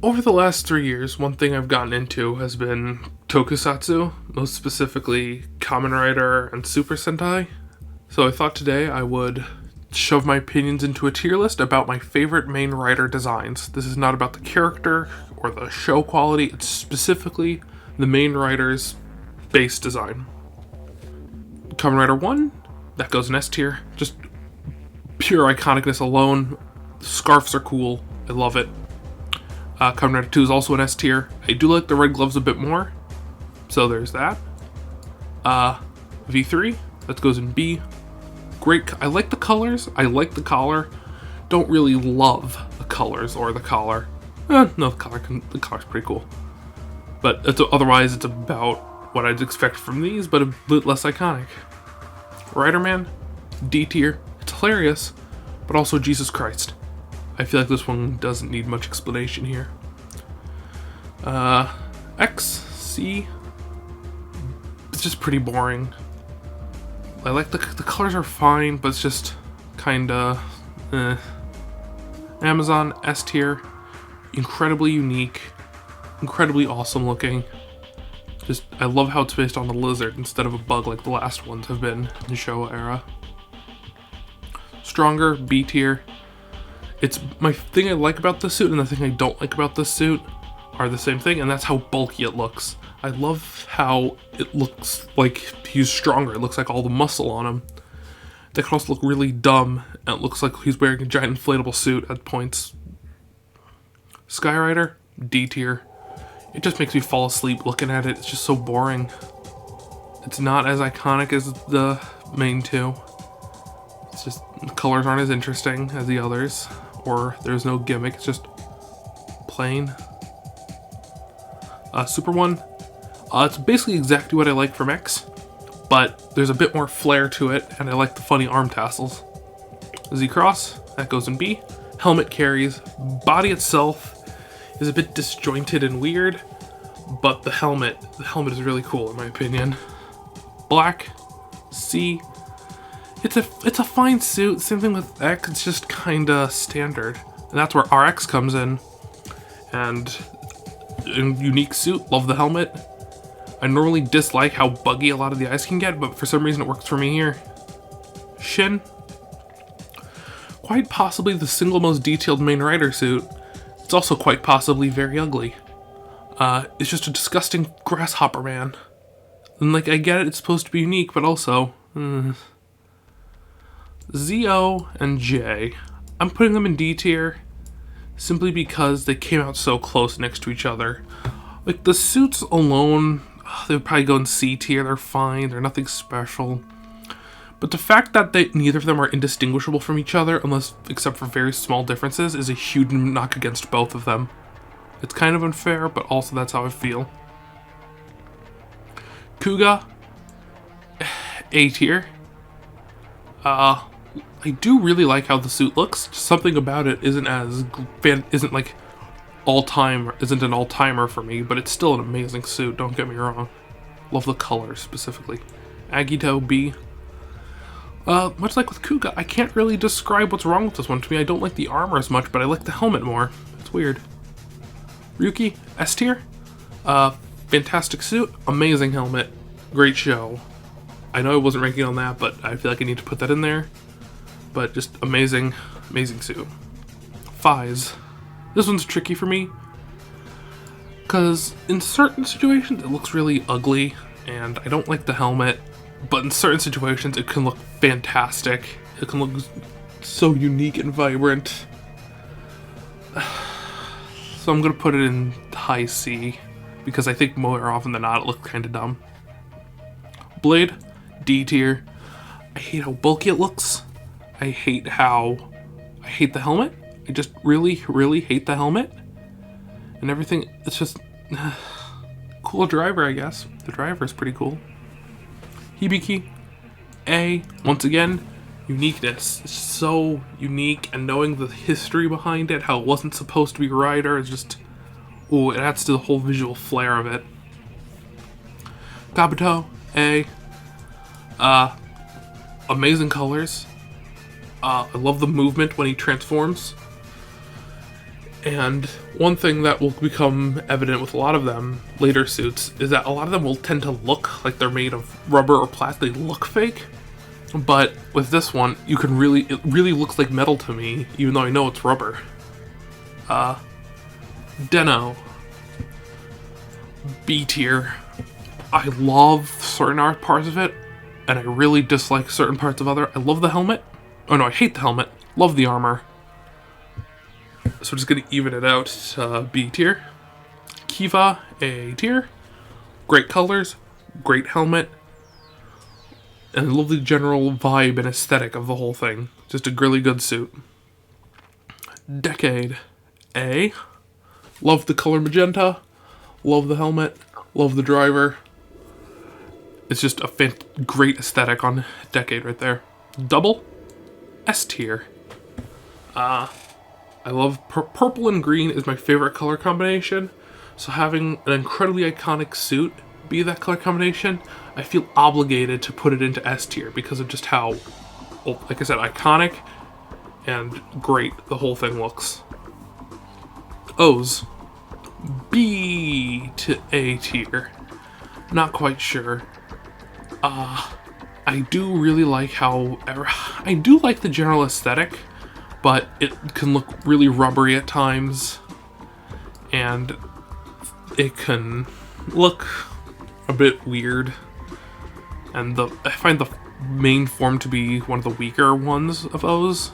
Over the last 3 years, one thing I've gotten into has been tokusatsu, most specifically Kamen Rider and Super Sentai. So I thought today I would shove my opinions into a tier list about my favorite Main Rider designs. This is not about the character or the show quality, it's specifically the Main Rider's base design. Kamen Rider 1, that goes in S tier. Just pure iconicness alone. The scarves are cool, I love it. Kamen Rider 2 is also an S tier. I do like the red gloves a bit more, so there's that. V3, that goes in B. Great, I like the colors, I like the collar. Don't really love the colors or the collar. No, the collar's pretty cool. But otherwise, it's about what I'd expect from these, but a bit less iconic. Riderman, D tier. It's hilarious, but also Jesus Christ. I feel like this one doesn't need much explanation here. X, C, it's just pretty boring. I like the colors are fine, but it's just kinda, Amazon, S tier, incredibly unique, incredibly awesome looking. Just, I love how it's based on a lizard instead of a bug like the last ones have been in the Showa era. Stronger, B tier. It's my thing I like about this suit and the thing I don't like about this suit are the same thing, and that's how bulky it looks. I love how it looks like he's stronger. It looks like all the muscle on him. That can also look really dumb, and it looks like he's wearing a giant inflatable suit at points. Skyrider, D tier. It just makes me fall asleep looking at it. It's just so boring. It's not as iconic as the main two. It's just the colors aren't as interesting as the others, or there's no gimmick, it's just plain. Super 1, it's basically exactly what I like from X, but there's a bit more flair to it, and I like the funny arm tassels. Z-Cross, that goes in B. Helmet carries. Body itself is a bit disjointed and weird, but the helmet is really cool in my opinion. Black, C. It's a fine suit, same thing with X, it's just kinda standard. And that's where RX comes in. And a unique suit, love the helmet. I normally dislike how buggy a lot of the eyes can get, but for some reason it works for me here. Shin. Quite possibly the single most detailed Main Rider suit. It's also quite possibly very ugly. It's just a disgusting grasshopper man. And like, I get it, it's supposed to be unique, but also... ZO and J, I'm putting them in D tier simply because they came out so close next to each other. Like the suits alone, they would probably go in C tier, they're fine, they're nothing special. But the fact that neither of them are indistinguishable from each other, except for very small differences, is a huge knock against both of them. It's kind of unfair, but also that's how I feel. Kuga, A tier. I do really like how the suit looks. Just something about it isn't like isn't an all-timer for me, but it's still an amazing suit, don't get me wrong. Love the colors specifically. Agito, B. Much like with Kuga, I can't really describe what's wrong with this one. To me, I don't like the armor as much, but I like the helmet more. It's weird. Ryuki, S tier. Fantastic suit, amazing helmet, great show. I know I wasn't ranking on that, but I feel like I need to put that in there. But just amazing, amazing suit. Fies. This one's tricky for me, because in certain situations it looks really ugly, and I don't like the helmet, but in certain situations it can look fantastic. It can look so unique and vibrant. So I'm going to put it in high C, because I think more often than not it looks kind of dumb. Blade, D tier. I hate how bulky it looks. I hate the helmet. I just really, really hate the helmet. And everything, it's just... cool driver, I guess. The driver is pretty cool. Hibiki, A. Once again, uniqueness. It's so unique, and knowing the history behind it, how it wasn't supposed to be Rider, is just... ooh, it adds to the whole visual flair of it. Kabuto, A. Amazing colors. I love the movement when he transforms. And one thing that will become evident with a lot of them, later suits, is that a lot of them will tend to look like they're made of rubber or plastic. They look fake. But with this one, it really looks like metal to me, even though I know it's rubber. Deno. B tier. I love certain parts of it, and I really dislike certain parts of other. I love the helmet. Oh no, I hate the helmet. Love the armor. So we're just gonna even it out. B tier. Kiva, A tier. Great colors, great helmet, and I love the general vibe and aesthetic of the whole thing. Just a really good suit. Decade, A. Love the color magenta. Love the helmet. Love the driver. It's just a great aesthetic on Decade right there. Double, S tier. I love purple and green is my favorite color combination. So having an incredibly iconic suit be that color combination, I feel obligated to put it into S tier because of just how, well, like I said, iconic and great the whole thing looks. O's. B to A tier. Not quite sure. I do really like I do like the general aesthetic, but it can look really rubbery at times, and it can look a bit weird. And I find the main form to be one of the weaker ones of O's,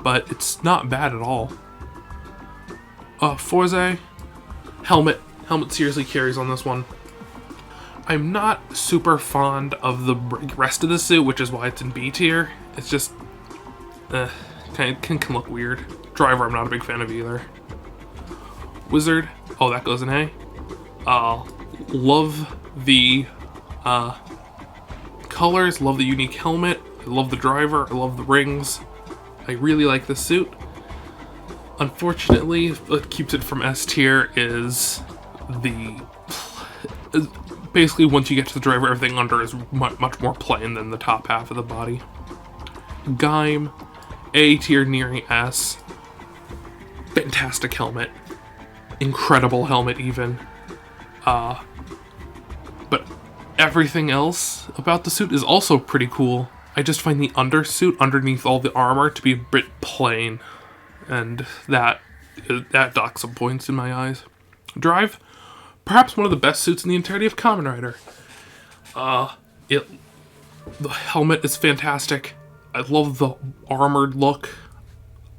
but it's not bad at all. Forze. Helmet seriously carries on this one. I'm not super fond of the rest of the suit, which is why it's in B tier. It's just, can look weird. Driver, I'm not a big fan of either. Wizard, oh, that goes in A. Love the colors, love the unique helmet, I love the driver, I love the rings. I really like this suit. Unfortunately, what keeps it from S tier is basically once you get to the driver, everything under is much more plain than the top half of the body. Gaim, A tier nearing S. Fantastic helmet. Incredible helmet even. But everything else about the suit is also pretty cool. I just find the undersuit underneath all the armor to be a bit plain. And that docks some points in my eyes. Drive, perhaps one of the best suits in the entirety of Kamen Rider. The helmet is fantastic. I love the armored look.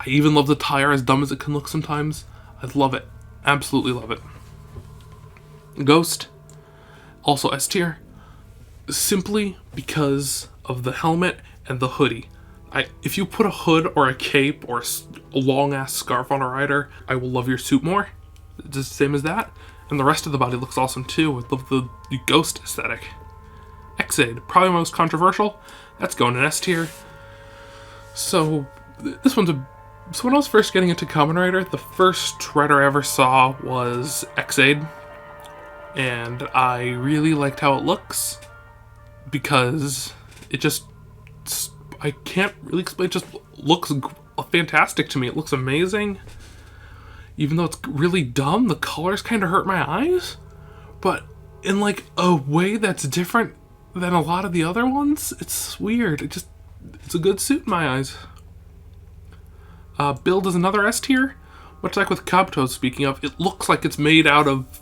I even love the tire, as dumb as it can look sometimes. I love it. Absolutely love it. Ghost, also S tier. Simply because of the helmet and the hoodie. If you put a hood or a cape or a long-ass scarf on a rider, I will love your suit more. It's the same as that. And the rest of the body looks awesome too. I love the ghost aesthetic. Exade, probably most controversial. That's going in S tier. So this one's so when I was first getting into Kamen Rider, the first rider I ever saw was Exade. And I really liked how it looks because it just, I can't really explain, it just looks fantastic to me. It looks amazing. Even though it's really dumb, the colors kind of hurt my eyes. But in like a way that's different than a lot of the other ones. It's weird. It's a good suit in my eyes. Build is another S tier. Much like with Kabuto, speaking of, it looks like it's made out of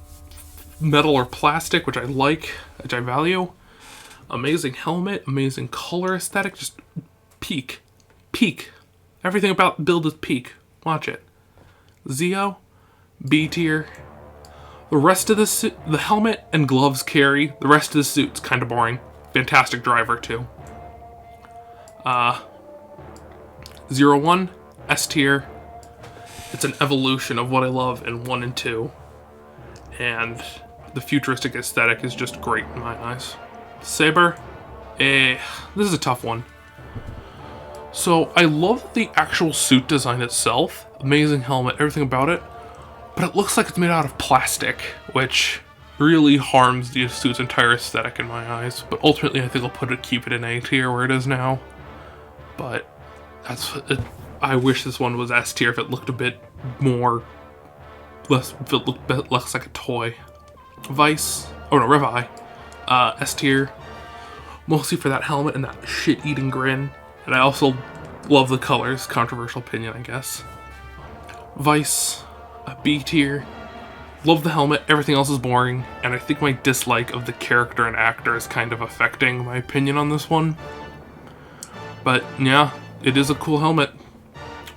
metal or plastic, which I like, which I value. Amazing helmet, amazing color aesthetic, just peak. Everything about Build is peak. Watch it. Zeo, B tier. The rest of the suit, the helmet and gloves carry. The rest of the suit's kind of boring. Fantastic driver too. 01, S tier. It's an evolution of what I love in 1 and 2. And the futuristic aesthetic is just great in my eyes. Saber, this is a tough one. So I love the actual suit design itself. Amazing helmet, everything about it. But it looks like it's made out of plastic, which really harms the suit's entire aesthetic in my eyes. But ultimately, I think I'll keep it in A tier where it is now. But I wish this one was S tier if it looked a bit more looks like a toy. Vice, oh no, Revi, S tier, mostly for that helmet and that shit-eating grin. And I also love the colors, controversial opinion, I guess. Vice, a B tier. Love the helmet, everything else is boring, and I think my dislike of the character and actor is kind of affecting my opinion on this one. But yeah, it is a cool helmet.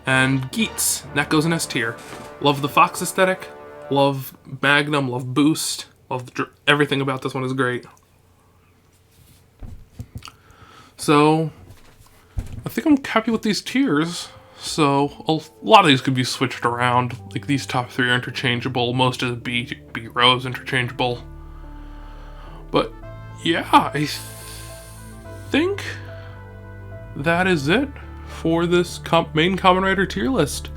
And Geats, that goes in S tier. Love the Fox aesthetic, love Magnum, love Boost, love everything about this one is great. So, I think I'm happy with these tiers. So, a lot of these could be switched around. Like, these top 3 are interchangeable. Most of the B row is interchangeable. But, yeah, I think that is it for this main Kamen Rider tier list.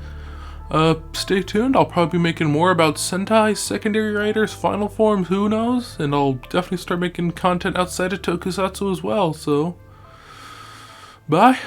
Stay tuned. I'll probably be making more about Sentai, secondary riders, final forms, who knows? And I'll definitely start making content outside of Tokusatsu as well, so... bye.